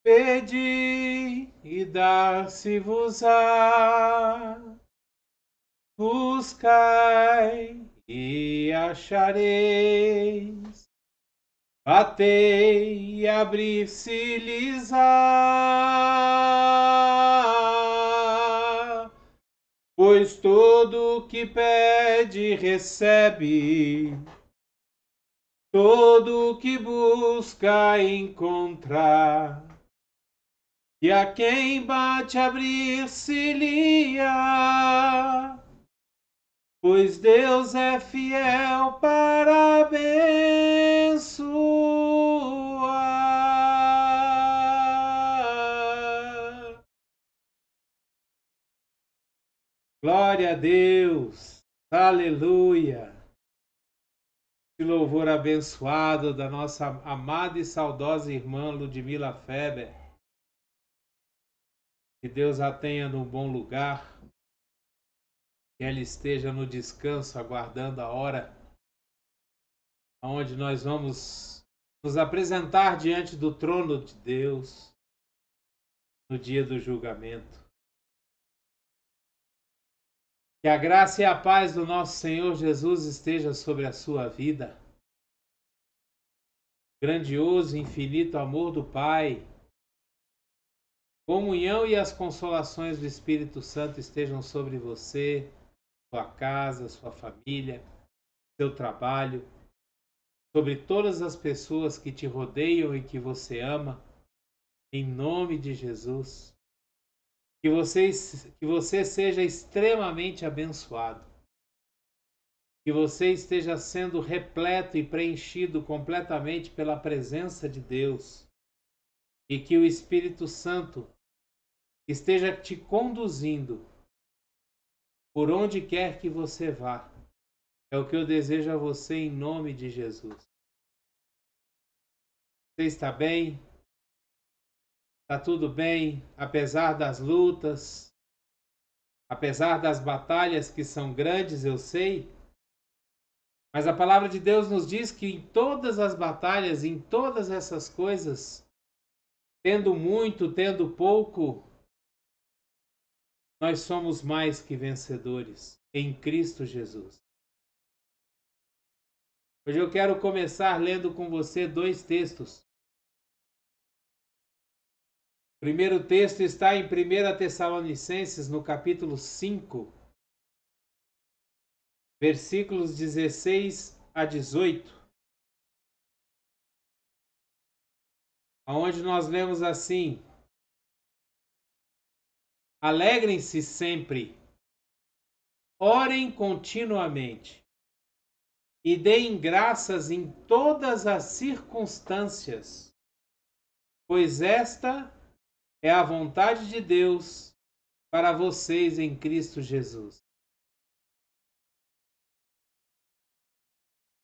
Pedi e dar-se-vos-á, buscai e achareis, batei e abrir-se-lhes-á, pois todo o que pede recebe, todo o que busca encontrar. E a quem bate abrir-se-lhe-á, pois Deus é fiel para abençoar. Glória a Deus, aleluia. Que louvor abençoado da nossa amada e saudosa irmã Ludmila Feber. Que Deus a tenha num bom lugar, que ela esteja no descanso, aguardando a hora onde nós vamos nos apresentar diante do trono de Deus no dia do julgamento. Que a graça e a paz do nosso Senhor Jesus esteja sobre a sua vida. Grandioso e infinito amor do Pai, comunhão e as consolações do Espírito Santo estejam sobre você, sua casa, sua família, seu trabalho, sobre todas as pessoas que te rodeiam e que você ama, em nome de Jesus. Que você seja extremamente abençoado. Que você esteja sendo repleto e preenchido completamente pela presença de Deus. E que o Espírito Santo esteja te conduzindo por onde quer que você vá. É o que eu desejo a você em nome de Jesus. Você está bem? Está tudo bem? Apesar das lutas, apesar das batalhas que são grandes, eu sei. Mas a palavra de Deus nos diz que em todas as batalhas, em todas essas coisas, tendo muito, tendo pouco, nós somos mais que vencedores em Cristo Jesus. Hoje eu quero começar lendo com você dois textos. O primeiro texto está em 1 Tessalonicenses, no capítulo 5, versículos 16 a 18, onde nós lemos assim: Alegrem-se sempre, orem continuamente e deem graças em todas as circunstâncias, pois esta é a vontade de Deus para vocês em Cristo Jesus.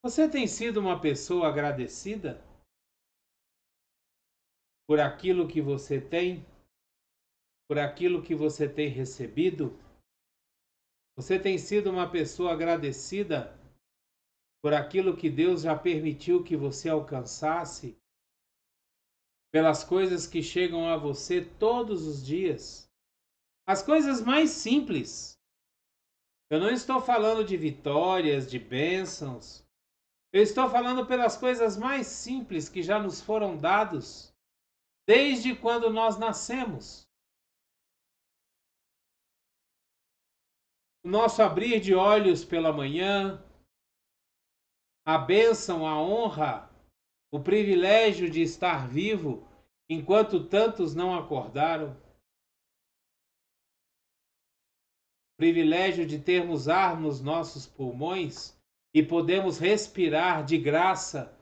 Você tem sido uma pessoa agradecida por aquilo que você tem, por aquilo que você tem recebido? Você tem sido uma pessoa agradecida por aquilo que Deus já permitiu que você alcançasse, pelas coisas que chegam a você todos os dias? As coisas mais simples. Eu não estou falando de vitórias, de bênçãos. Eu estou falando pelas coisas mais simples que já nos foram dados desde quando nós nascemos. O nosso abrir de olhos pela manhã, a bênção, a honra, o privilégio de estar vivo enquanto tantos não acordaram. O privilégio de termos ar nos nossos pulmões e podemos respirar de graça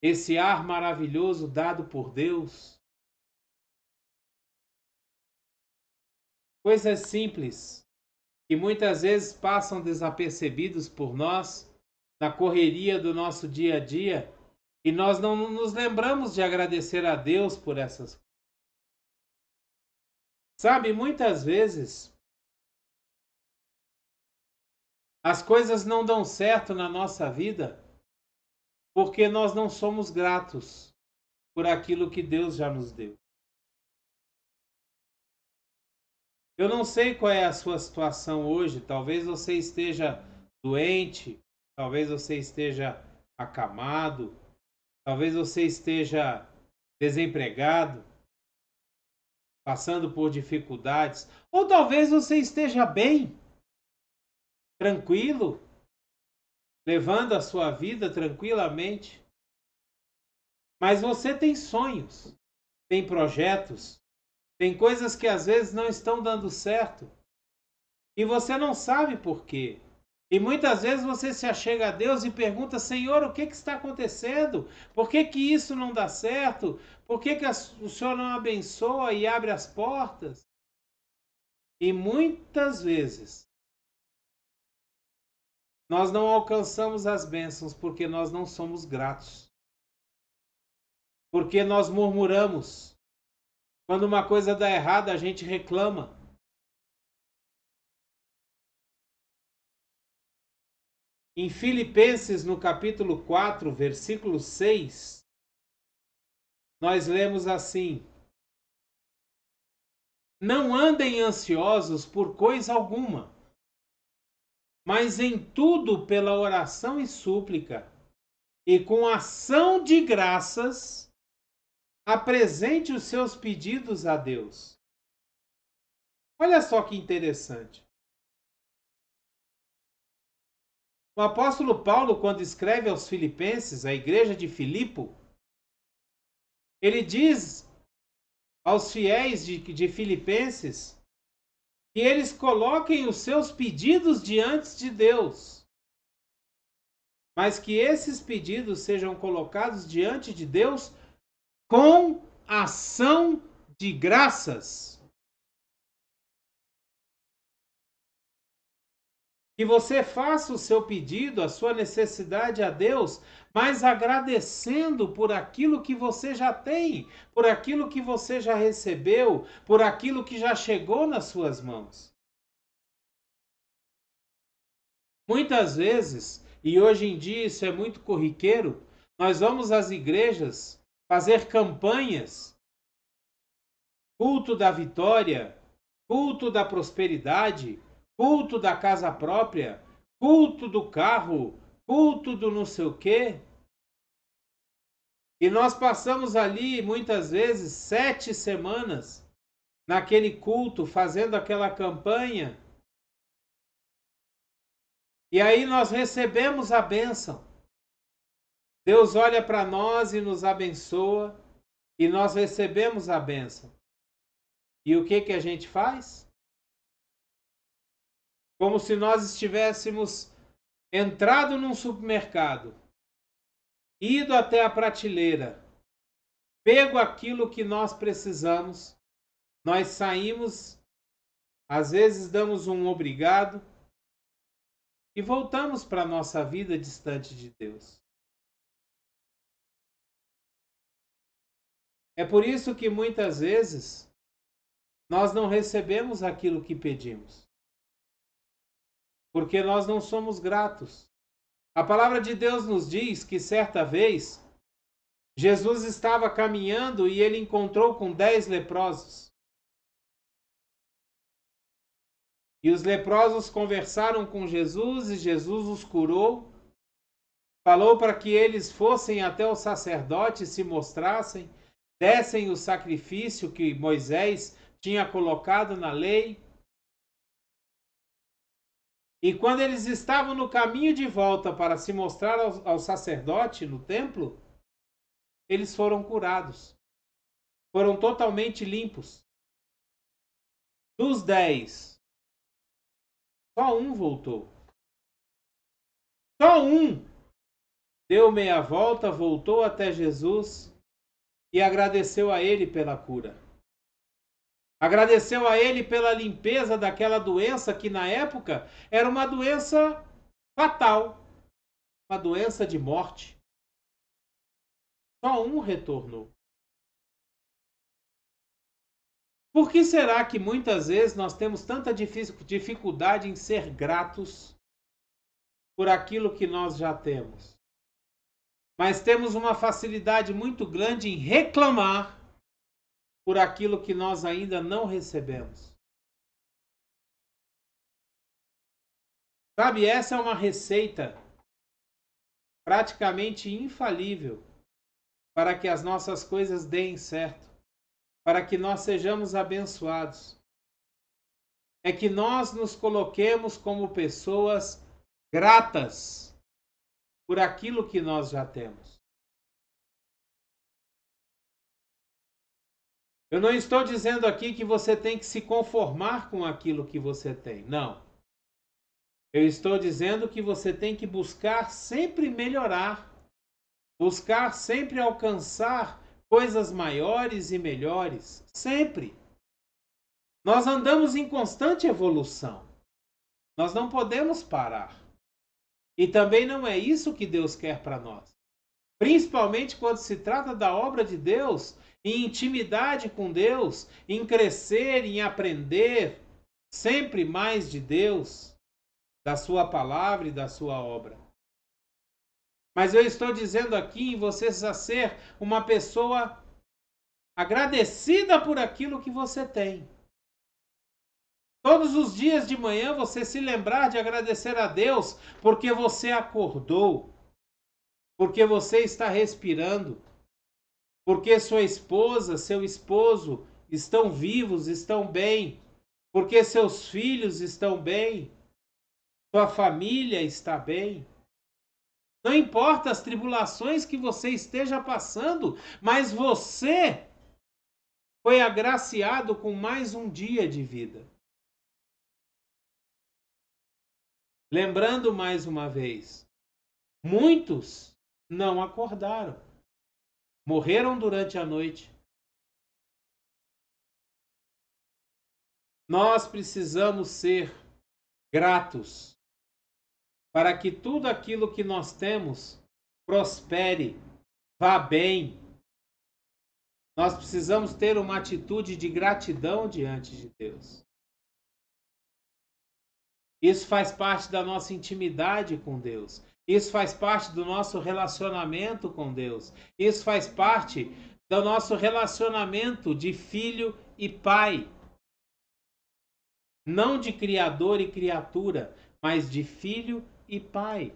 esse ar maravilhoso dado por Deus. Coisas simples que muitas vezes passam desapercebidos por nós na correria do nosso dia a dia e nós não nos lembramos de agradecer a Deus por essas coisas. Sabe, muitas vezes as coisas não dão certo na nossa vida porque nós não somos gratos por aquilo que Deus já nos deu. Eu não sei qual é a sua situação hoje, talvez você esteja doente, talvez você esteja acamado, talvez você esteja desempregado, passando por dificuldades, ou talvez você esteja bem, tranquilo, levando a sua vida tranquilamente, mas você tem sonhos, tem projetos, tem coisas que às vezes não estão dando certo e você não sabe por quê. E muitas vezes você se achega a Deus e pergunta: Senhor, o que está acontecendo? Por que isso não dá certo? Por que o Senhor não abençoa e abre as portas? E muitas vezes nós não alcançamos as bênçãos porque nós não somos gratos. Porque nós murmuramos. Quando uma coisa dá errado, a gente reclama. Em Filipenses, no capítulo 4, versículo 6, nós lemos assim: Não andem ansiosos por coisa alguma, mas em tudo pela oração e súplica, e com ação de graças, apresente os seus pedidos a Deus. Olha só que interessante. O apóstolo Paulo, quando escreve aos Filipenses, a igreja de Filipo, ele diz aos fiéis de Filipenses que eles coloquem os seus pedidos diante de Deus, mas que esses pedidos sejam colocados diante de Deus com ação de graças. Que você faça o seu pedido, a sua necessidade a Deus, mas agradecendo por aquilo que você já tem, por aquilo que você já recebeu, por aquilo que já chegou nas suas mãos. Muitas vezes, e hoje em dia isso é muito corriqueiro, nós vamos às igrejas fazer campanhas, culto da vitória, culto da prosperidade, culto da casa própria, culto do carro, culto do não sei o quê. E nós passamos ali muitas vezes 7 semanas naquele culto, fazendo aquela campanha. E aí nós recebemos a bênção. Deus olha para nós e nos abençoa, e nós recebemos a bênção. E o que a gente faz? Como se nós estivéssemos entrado num supermercado, ido até a prateleira, pego aquilo que nós precisamos, nós saímos, às vezes damos um obrigado e voltamos para a nossa vida distante de Deus. É por isso que muitas vezes nós não recebemos aquilo que pedimos, porque nós não somos gratos. A palavra de Deus nos diz que certa vez Jesus estava caminhando e ele encontrou com 10 leprosos. E os leprosos conversaram com Jesus e Jesus os curou. Falou para que eles fossem até o sacerdote e se mostrassem, dessem o sacrifício que Moisés tinha colocado na lei. E quando eles estavam no caminho de volta para se mostrar ao sacerdote no templo, eles foram curados. Foram totalmente limpos. Dos 10, só um voltou. Só um deu meia volta, voltou até Jesus e agradeceu a ele pela cura. Agradeceu a ele pela limpeza daquela doença que na época era uma doença fatal, uma doença de morte. Só um retornou. Por que será que muitas vezes nós temos tanta dificuldade em ser gratos por aquilo que nós já temos? Mas temos uma facilidade muito grande em reclamar por aquilo que nós ainda não recebemos. Sabe, essa é uma receita praticamente infalível para que as nossas coisas deem certo, para que nós sejamos abençoados. É que nós nos coloquemos como pessoas gratas por aquilo que nós já temos. Eu não estou dizendo aqui que você tem que se conformar com aquilo que você tem. Não. Eu estou dizendo que você tem que buscar sempre melhorar, buscar sempre alcançar coisas maiores e melhores. Sempre. Nós andamos em constante evolução. Nós não podemos parar. E também não é isso que Deus quer para nós. Principalmente quando se trata da obra de Deus, em intimidade com Deus, em crescer, em aprender sempre mais de Deus, da sua palavra e da sua obra. Mas eu estou dizendo aqui em você a ser uma pessoa agradecida por aquilo que você tem. Todos os dias de manhã você se lembrar de agradecer a Deus porque você acordou, porque você está respirando, porque sua esposa, seu esposo estão vivos, estão bem, porque seus filhos estão bem, sua família está bem. Não importa as tribulações que você esteja passando, mas você foi agraciado com mais um dia de vida. Lembrando mais uma vez, muitos não acordaram, morreram durante a noite. Nós precisamos ser gratos para que tudo aquilo que nós temos prospere, vá bem. Nós precisamos ter uma atitude de gratidão diante de Deus. Isso faz parte da nossa intimidade com Deus. Isso faz parte do nosso relacionamento com Deus. Isso faz parte do nosso relacionamento de filho e pai. Não de criador e criatura, mas de filho e pai.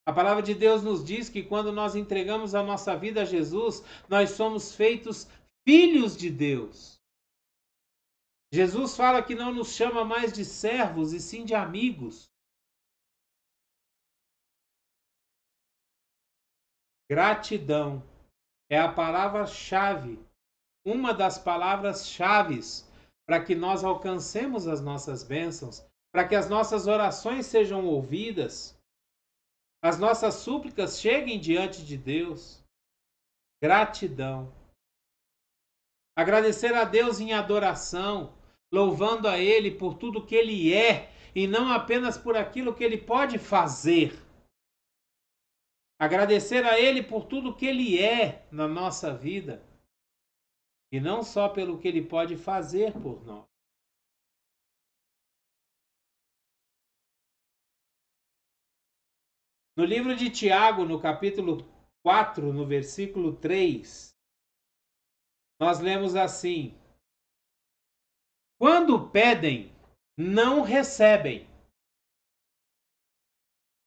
A palavra de Deus nos diz que quando nós entregamos a nossa vida a Jesus, nós somos feitos filhos de Deus. Jesus fala que não nos chama mais de servos, e sim de amigos. Gratidão é a palavra-chave, uma das palavras-chaves para que nós alcancemos as nossas bênçãos, para que as nossas orações sejam ouvidas, as nossas súplicas cheguem diante de Deus. Gratidão. Agradecer a Deus em adoração, louvando a Ele por tudo que Ele é e não apenas por aquilo que Ele pode fazer. Agradecer a Ele por tudo que Ele é na nossa vida e não só pelo que Ele pode fazer por nós. No livro de Tiago, no capítulo 4, no versículo 3, nós lemos assim: quando pedem, não recebem,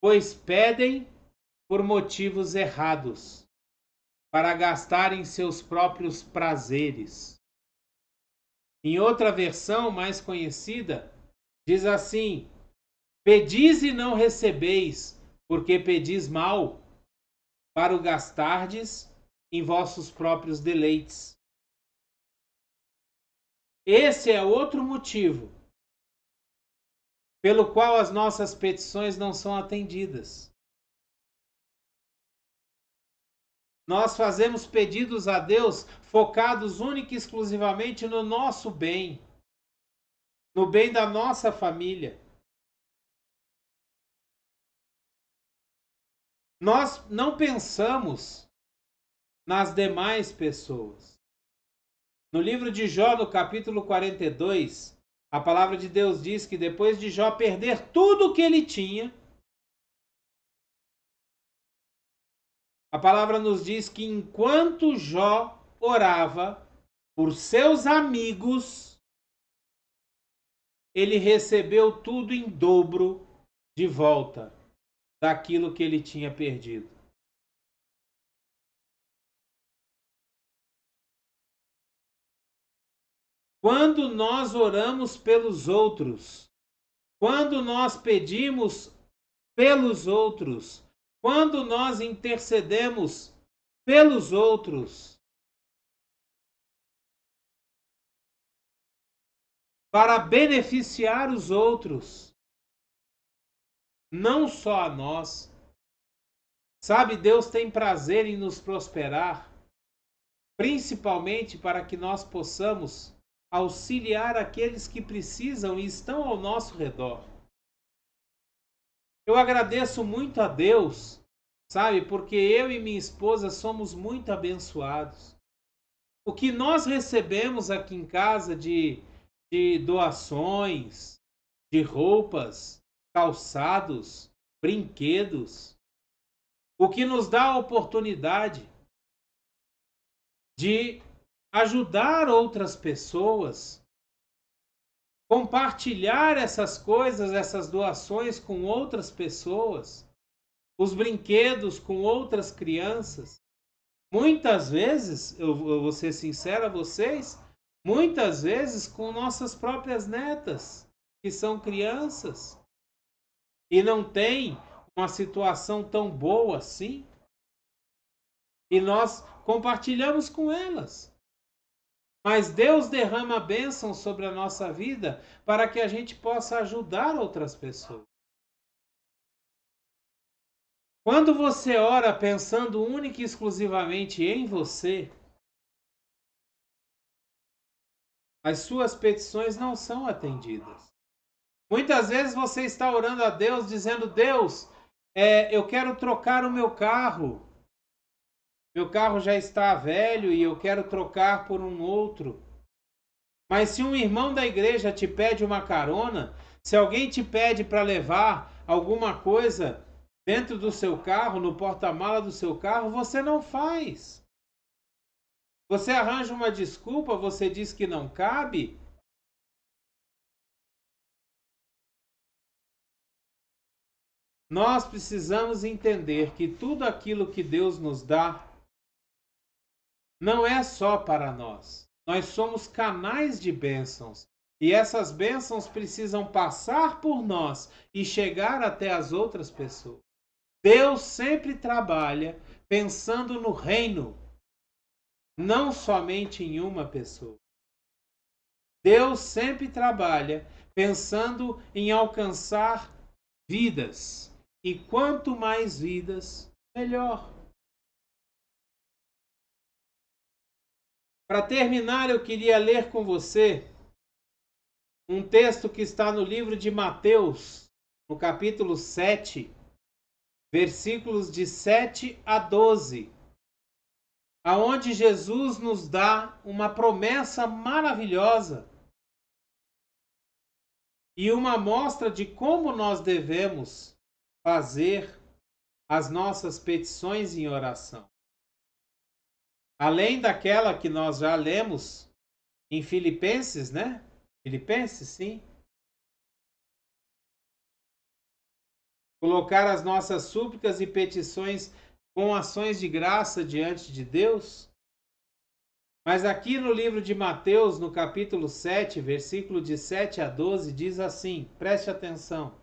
pois pedem por motivos errados, para gastarem seus próprios prazeres. Em outra versão mais conhecida, diz assim: pedis e não recebeis, porque pedis mal, para o gastardes em vossos próprios deleites. Esse é outro motivo pelo qual as nossas petições não são atendidas. Nós fazemos pedidos a Deus focados única e exclusivamente no nosso bem, no bem da nossa família. Nós não pensamos nas demais pessoas. No livro de Jó, no capítulo 42, a palavra de Deus diz que depois de Jó perder tudo o que ele tinha, a palavra nos diz que enquanto Jó orava por seus amigos, ele recebeu tudo em dobro de volta daquilo que ele tinha perdido. Quando nós oramos pelos outros, quando nós pedimos pelos outros, quando nós intercedemos pelos outros, para beneficiar os outros, não só a nós. Sabe, Deus tem prazer em nos prosperar, principalmente para que nós possamos auxiliar aqueles que precisam e estão ao nosso redor. Eu agradeço muito a Deus, sabe, porque eu e minha esposa somos muito abençoados. O que nós recebemos aqui em casa de doações, de roupas, calçados, brinquedos, o que nos dá a oportunidade de ajudar outras pessoas, compartilhar essas coisas, essas doações com outras pessoas, os brinquedos com outras crianças. Muitas vezes, eu vou ser sincero a vocês, muitas vezes com nossas próprias netas, que são crianças, e não têm uma situação tão boa assim, e nós compartilhamos com elas. Mas Deus derrama bênção sobre a nossa vida para que a gente possa ajudar outras pessoas. Quando você ora pensando única e exclusivamente em você, as suas petições não são atendidas. Muitas vezes você está orando a Deus dizendo: Deus, eu quero trocar o meu carro. Meu carro já está velho e eu quero trocar por um outro. Mas se um irmão da igreja te pede uma carona, se alguém te pede para levar alguma coisa dentro do seu carro, no porta-mala do seu carro, você não faz. Você arranja uma desculpa, você diz que não cabe. Nós precisamos entender que tudo aquilo que Deus nos dá não é só para nós. Nós somos canais de bênçãos. E essas bênçãos precisam passar por nós e chegar até as outras pessoas. Deus sempre trabalha pensando no reino, não somente em uma pessoa. Deus sempre trabalha pensando em alcançar vidas. E quanto mais vidas, melhor. Para terminar, eu queria ler com você um texto que está no livro de Mateus, no capítulo 7, versículos de 7 a 12, aonde Jesus nos dá uma promessa maravilhosa e uma mostra de como nós devemos fazer as nossas petições em oração. Além daquela que nós já lemos em Filipenses, né? Filipenses, sim. Colocar as nossas súplicas e petições com ações de graça diante de Deus. Mas aqui no livro de Mateus, no capítulo 7, versículo de 7 a 12, diz assim, preste atenção.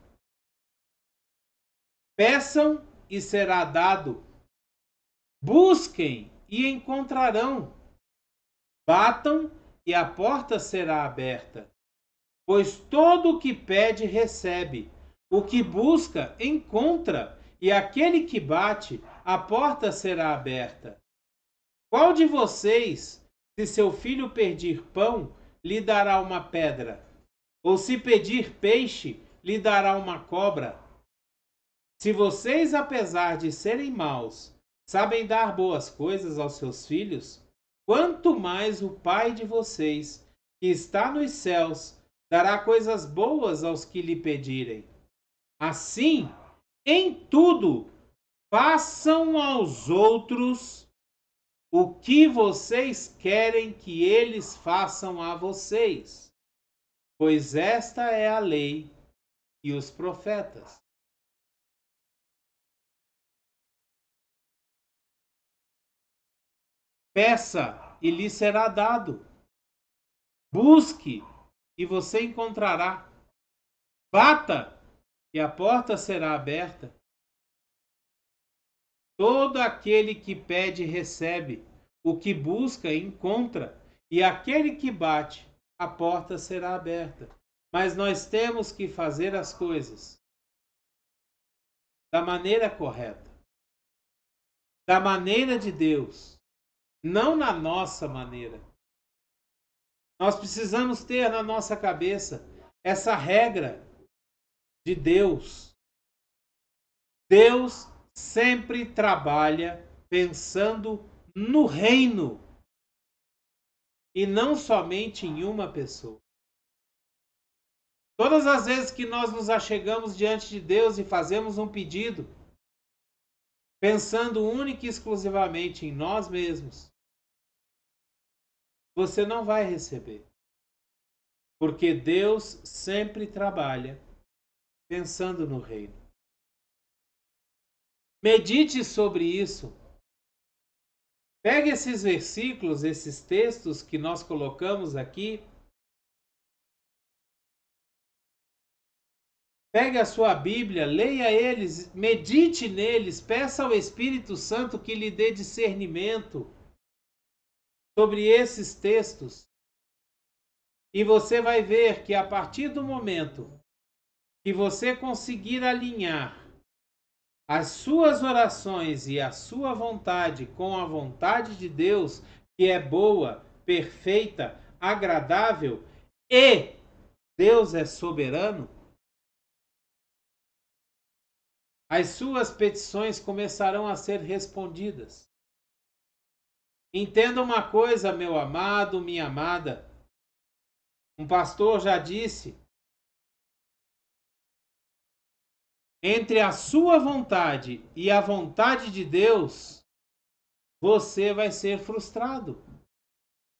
Peçam e será dado. Busquem e encontrarão. Batam e a porta será aberta. Pois todo o que pede, recebe. O que busca, encontra. E aquele que bate, a porta será aberta. Qual de vocês, se seu filho pedir pão, lhe dará uma pedra? Ou se pedir peixe, lhe dará uma cobra? Se vocês, apesar de serem maus, sabem dar boas coisas aos seus filhos, quanto mais o Pai de vocês, que está nos céus, dará coisas boas aos que lhe pedirem. Assim, em tudo, façam aos outros o que vocês querem que eles façam a vocês, pois esta é a lei e os profetas. Peça e lhe será dado. Busque e você encontrará. Bata e a porta será aberta. Todo aquele que pede recebe, o que busca encontra, e aquele que bate, a porta será aberta. Mas nós temos que fazer as coisas da maneira correta, da maneira de Deus, não na nossa maneira. Nós precisamos ter na nossa cabeça essa regra de Deus. Deus sempre trabalha pensando no reino e não somente em uma pessoa. Todas as vezes que nós nos achegamos diante de Deus e fazemos um pedido, pensando única e exclusivamente em nós mesmos, você não vai receber. Porque Deus sempre trabalha pensando no reino. Medite sobre isso. Pegue esses versículos, esses textos que nós colocamos aqui. Pegue a sua Bíblia, leia eles, medite neles, peça ao Espírito Santo que lhe dê discernimento sobre esses textos. E você vai ver que a partir do momento que você conseguir alinhar as suas orações e a sua vontade com a vontade de Deus, que é boa, perfeita, agradável, e Deus é soberano, as suas petições começarão a ser respondidas. Entenda uma coisa, meu amado, minha amada. Um pastor já disse: entre a sua vontade e a vontade de Deus, você vai ser frustrado.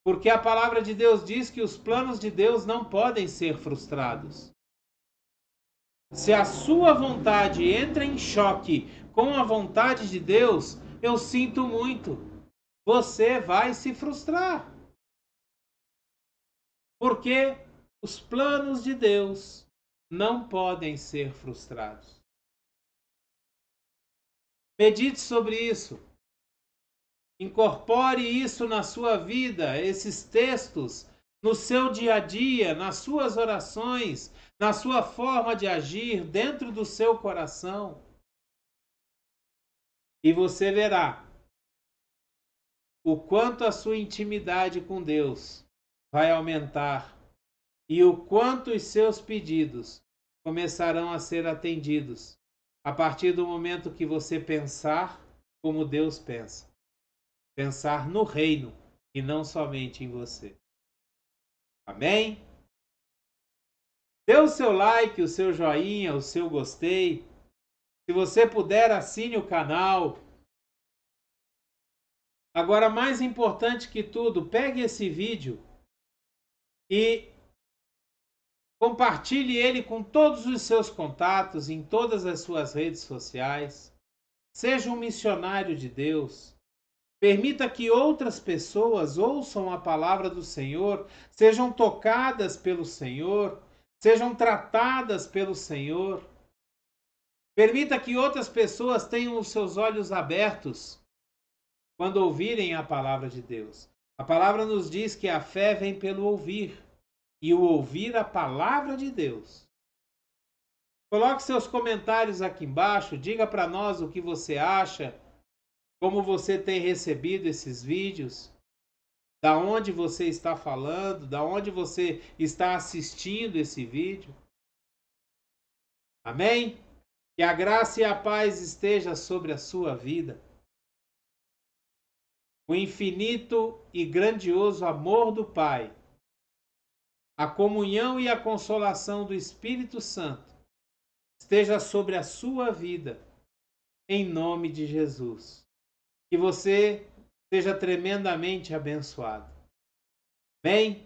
Porque a palavra de Deus diz que os planos de Deus não podem ser frustrados. Se a sua vontade entra em choque com a vontade de Deus, eu sinto muito. Você vai se frustrar. Porque os planos de Deus não podem ser frustrados. Medite sobre isso. Incorpore isso na sua vida, esses textos, no seu dia a dia, nas suas orações, na sua forma de agir, dentro do seu coração. E você verá o quanto a sua intimidade com Deus vai aumentar e o quanto os seus pedidos começarão a ser atendidos a partir do momento que você pensar como Deus pensa. Pensar no reino e não somente em você. Amém? Dê o seu like, o seu joinha, o seu gostei. Se você puder, assine o canal. Agora, mais importante que tudo, pegue esse vídeo e compartilhe ele com todos os seus contatos, em todas as suas redes sociais. Seja um missionário de Deus. Permita que outras pessoas ouçam a palavra do Senhor, sejam tocadas pelo Senhor, sejam tratadas pelo Senhor. Permita que outras pessoas tenham os seus olhos abertos quando ouvirem a palavra de Deus. A palavra nos diz que a fé vem pelo ouvir, e o ouvir a palavra de Deus. Coloque seus comentários aqui embaixo, diga para nós o que você acha, como você tem recebido esses vídeos, da onde você está falando, da onde você está assistindo esse vídeo. Amém? Que a graça e a paz esteja sobre a sua vida. O infinito e grandioso amor do Pai, a comunhão e a consolação do Espírito Santo esteja sobre a sua vida, em nome de Jesus. Que você seja tremendamente abençoado. Amém?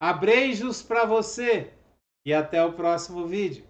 Abreijos para você e até o próximo vídeo.